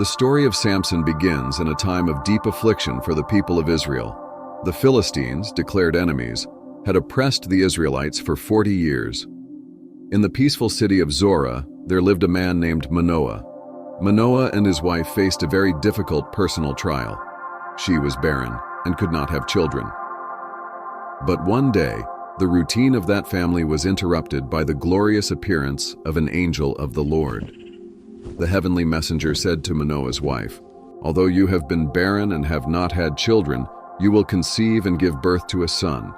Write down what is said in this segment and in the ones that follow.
The story of Samson begins in a time of deep affliction for the people of Israel. The Philistines, declared enemies, had oppressed the Israelites for 40 years. In the peaceful city of Zorah, there lived a man named Manoah. Manoah and his wife faced a very difficult personal trial. She was barren and could not have children. But one day, the routine of that family was interrupted by the glorious appearance of an angel of the Lord. The heavenly messenger said to Manoah's wife, "Although you have been barren and have not had children, you will conceive and give birth to a son.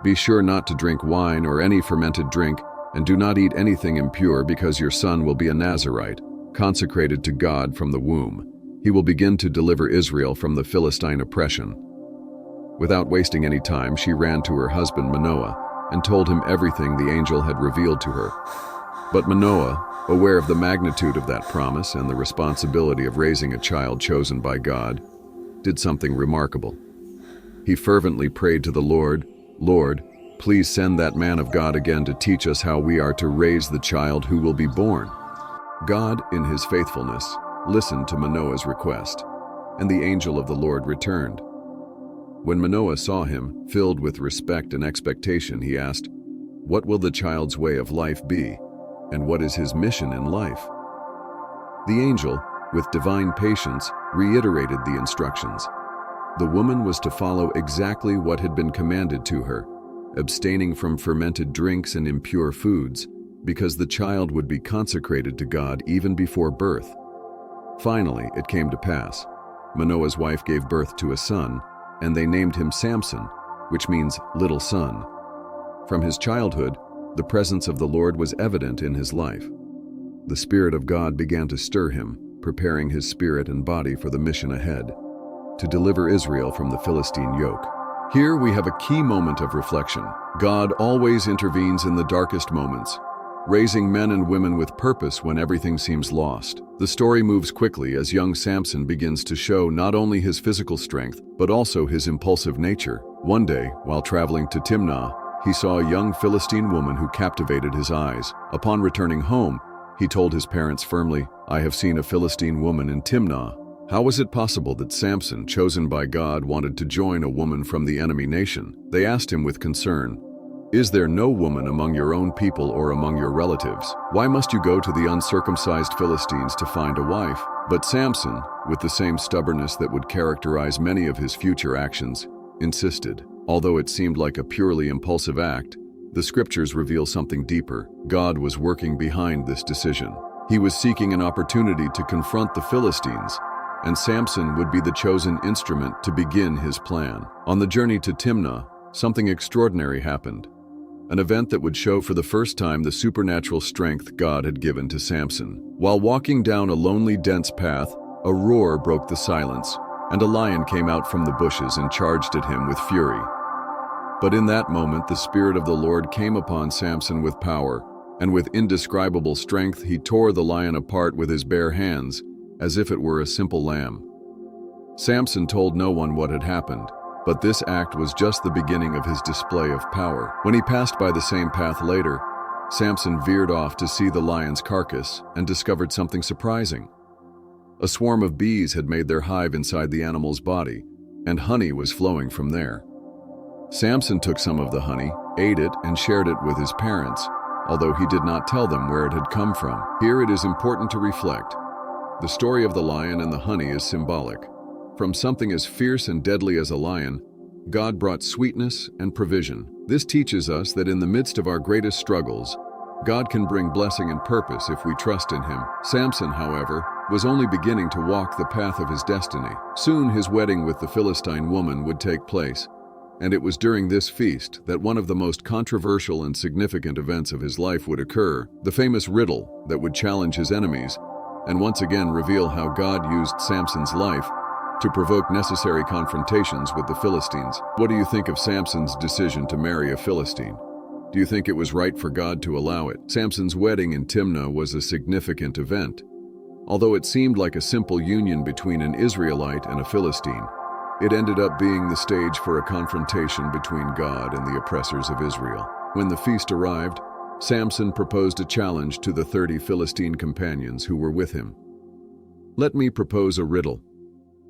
Be sure not to drink wine or any fermented drink, and do not eat anything impure, because your son will be a Nazirite, consecrated to God from the womb. He will begin to deliver Israel from the Philistine oppression." Without wasting any time, she ran to her husband Manoah and told him everything the angel had revealed to her. But Manoah, aware of the magnitude of that promise and the responsibility of raising a child chosen by God, did something remarkable. He fervently prayed to the Lord, "Lord, please send that man of God again to teach us how we are to raise the child who will be born." God, in his faithfulness, listened to Manoah's request, and the angel of the Lord returned. When Manoah saw him, filled with respect and expectation, he asked, "What will the child's way of life be, and what is his mission in life?" The angel, with divine patience, reiterated the instructions. The woman was to follow exactly what had been commanded to her, abstaining from fermented drinks and impure foods, because the child would be consecrated to God even before birth. Finally, it came to pass. Manoah's wife gave birth to a son, and they named him Samson, which means little son. From his childhood, the presence of the Lord was evident in his life. The Spirit of God began to stir him, preparing his spirit and body for the mission ahead, to deliver Israel from the Philistine yoke. Here we have a key moment of reflection. God always intervenes in the darkest moments, raising men and women with purpose when everything seems lost. The story moves quickly as young Samson begins to show not only his physical strength, but also his impulsive nature. One day, while traveling to Timnah, he saw a young Philistine woman who captivated his eyes. Upon returning home, he told his parents firmly, "I have seen a Philistine woman in Timnah." How was it possible that Samson, chosen by God, wanted to join a woman from the enemy nation? They asked him with concern, "Is there no woman among your own people or among your relatives? Why must you go to the uncircumcised Philistines to find a wife?" But Samson, with the same stubbornness that would characterize many of his future actions, insisted. Although it seemed like a purely impulsive act, the scriptures reveal something deeper. God was working behind this decision. He was seeking an opportunity to confront the Philistines, and Samson would be the chosen instrument to begin his plan. On the journey to Timnah, something extraordinary happened. An event that would show for the first time the supernatural strength God had given to Samson. While walking down a lonely, dense path, a roar broke the silence, and a lion came out from the bushes and charged at him with fury. But in that moment, the Spirit of the Lord came upon Samson with power, and with indescribable strength he tore the lion apart with his bare hands, as if it were a simple lamb. Samson told no one what had happened, but this act was just the beginning of his display of power. When he passed by the same path later, Samson veered off to see the lion's carcass and discovered something surprising. A swarm of bees had made their hive inside the animal's body, and honey was flowing from there. Samson took some of the honey, ate it, and shared it with his parents, although he did not tell them where it had come from. Here it is important to reflect. The story of the lion and the honey is symbolic. From something as fierce and deadly as a lion, God brought sweetness and provision. This teaches us that in the midst of our greatest struggles, God can bring blessing and purpose if we trust in Him. Samson, however, was only beginning to walk the path of his destiny. Soon his wedding with the Philistine woman would take place, and it was during this feast that one of the most controversial and significant events of his life would occur, the famous riddle that would challenge his enemies and once again reveal how God used Samson's life to provoke necessary confrontations with the Philistines. What do you think of Samson's decision to marry a Philistine? Do you think it was right for God to allow it? Samson's wedding in Timnah was a significant event. Although it seemed like a simple union between an Israelite and a Philistine, it ended up being the stage for a confrontation between God and the oppressors of Israel. When the feast arrived, Samson proposed a challenge to the 30 Philistine companions who were with him. Let me propose a riddle.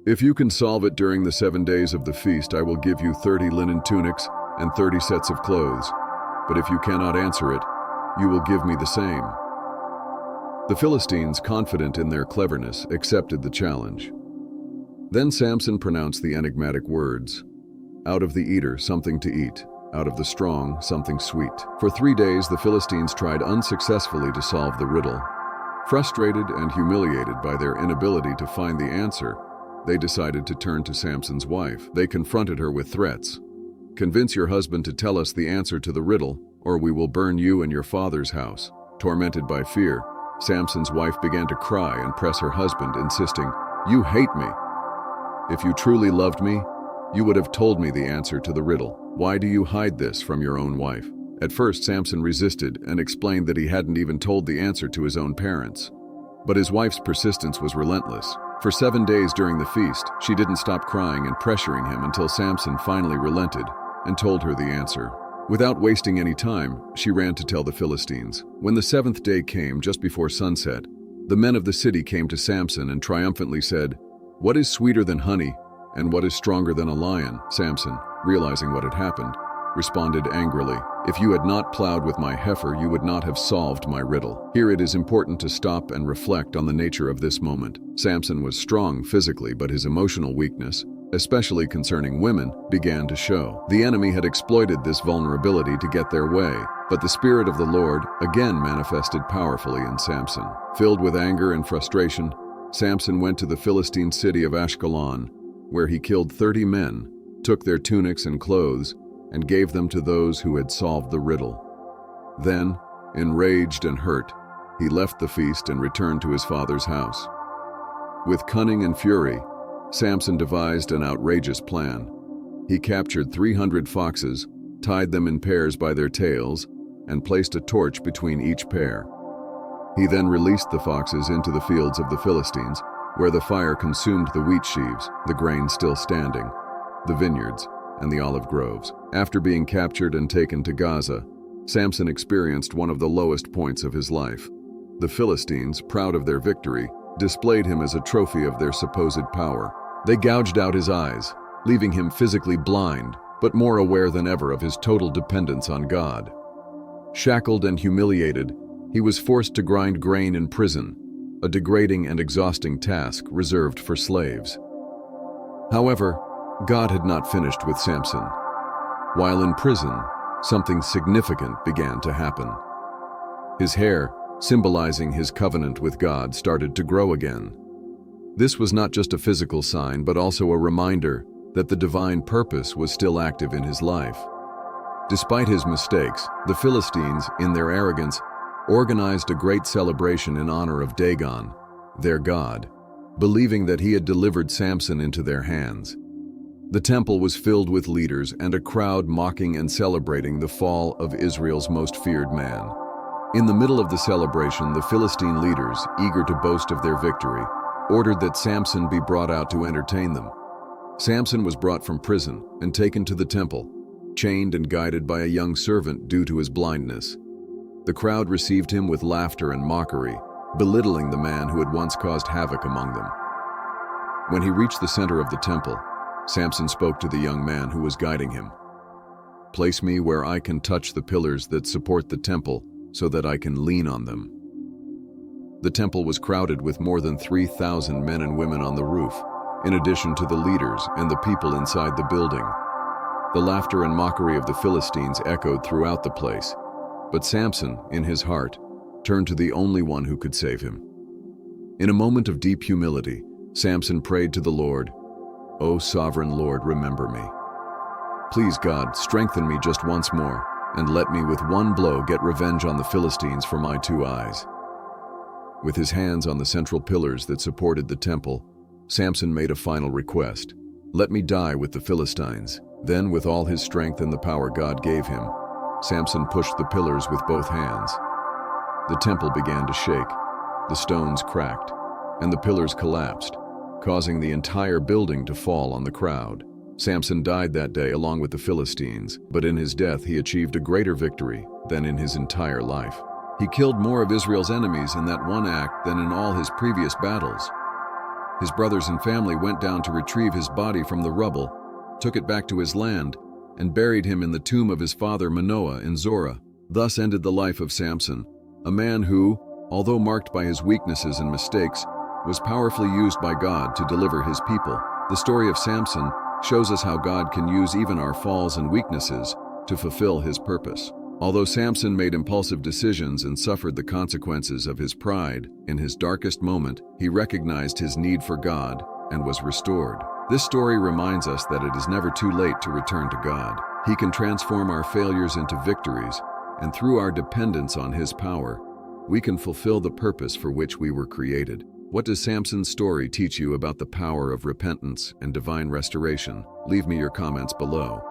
If you can solve it during the 7 days of the feast, I will give you 30 linen tunics and 30 sets of clothes. But if you cannot answer it, you will give me the same." The Philistines, confident in their cleverness, accepted the challenge. Then Samson pronounced the enigmatic words, "Out of the eater, something to eat. Out of the strong, something sweet." For 3 days, the Philistines tried unsuccessfully to solve the riddle. Frustrated and humiliated by their inability to find the answer, they decided to turn to Samson's wife. They confronted her with threats. "Convince your husband to tell us the answer to the riddle, or we will burn you and your father's house." Tormented by fear, Samson's wife began to cry and press her husband, insisting, "You hate me. If you truly loved me, you would have told me the answer to the riddle. Why do you hide this from your own wife?" At first, Samson resisted and explained that he hadn't even told the answer to his own parents. But his wife's persistence was relentless. For 7 days during the feast, she didn't stop crying and pressuring him until Samson finally relented and told her the answer. Without wasting any time, she ran to tell the Philistines. When the 7th day came, just before sunset, the men of the city came to Samson and triumphantly said, "What is sweeter than honey, and what is stronger than a lion?" Samson, realizing what had happened, responded angrily, "If you had not plowed with my heifer, you would not have solved my riddle." Here it is important to stop and reflect on the nature of this moment. Samson was strong physically, but his emotional weakness, especially concerning women, began to show. The enemy had exploited this vulnerability to get their way, but the Spirit of the Lord again manifested powerfully in Samson. Filled with anger and frustration, Samson went to the Philistine city of Ashkelon, where he killed 30 men, took their tunics and clothes, and gave them to those who had solved the riddle. Then, enraged and hurt, he left the feast and returned to his father's house. With cunning and fury, Samson devised an outrageous plan. He captured 300 foxes, tied them in pairs by their tails, and placed a torch between each pair. He then released the foxes into the fields of the Philistines, where the fire consumed the wheat sheaves, the grain still standing, the vineyards, and the olive groves. After being captured and taken to Gaza, Samson experienced one of the lowest points of his life. The Philistines, proud of their victory, displayed him as a trophy of their supposed power. They gouged out his eyes, leaving him physically blind, but more aware than ever of his total dependence on God. Shackled and humiliated, he was forced to grind grain in prison, a degrading and exhausting task reserved for slaves. However, God had not finished with Samson. While in prison, something significant began to happen. His hair, symbolizing his covenant with God, started to grow again. This was not just a physical sign, but also a reminder that the divine purpose was still active in his life. Despite his mistakes, the Philistines, in their arrogance, organized a great celebration in honor of Dagon, their god, believing that he had delivered Samson into their hands. The temple was filled with leaders and a crowd mocking and celebrating the fall of Israel's most feared man. In the middle of the celebration, the Philistine leaders, eager to boast of their victory, ordered that Samson be brought out to entertain them. Samson was brought from prison and taken to the temple, chained and guided by a young servant due to his blindness. The crowd received him with laughter and mockery, belittling the man who had once caused havoc among them. When he reached the center of the temple, Samson spoke to the young man who was guiding him. "Place me where I can touch the pillars that support the temple so that I can lean on them." The temple was crowded with more than 3,000 men and women on the roof, in addition to the leaders and the people inside the building. The laughter and mockery of the Philistines echoed throughout the place, but Samson, in his heart, turned to the only one who could save him. In a moment of deep humility, Samson prayed to the Lord, "O sovereign Lord, remember me. Please, God, strengthen me just once more, and let me with one blow get revenge on the Philistines for my 2 eyes." With his hands on the central pillars that supported the temple, Samson made a final request. "Let me die with the Philistines." Then, with all his strength and the power God gave him, Samson pushed the pillars with both hands. The temple began to shake, the stones cracked, and the pillars collapsed, causing the entire building to fall on the crowd. Samson died that day along with the Philistines, but in his death he achieved a greater victory than in his entire life. He killed more of Israel's enemies in that one act than in all his previous battles. His brothers and family went down to retrieve his body from the rubble, took it back to his land, and buried him in the tomb of his father Manoah in Zorah. Thus ended the life of Samson, a man who, although marked by his weaknesses and mistakes, was powerfully used by God to deliver his people. The story of Samson shows us how God can use even our falls and weaknesses to fulfill his purpose. Although Samson made impulsive decisions and suffered the consequences of his pride, in his darkest moment, he recognized his need for God and was restored. This story reminds us that it is never too late to return to God. He can transform our failures into victories, and through our dependence on his power, we can fulfill the purpose for which we were created. What does Samson's story teach you about the power of repentance and divine restoration? Leave me your comments below.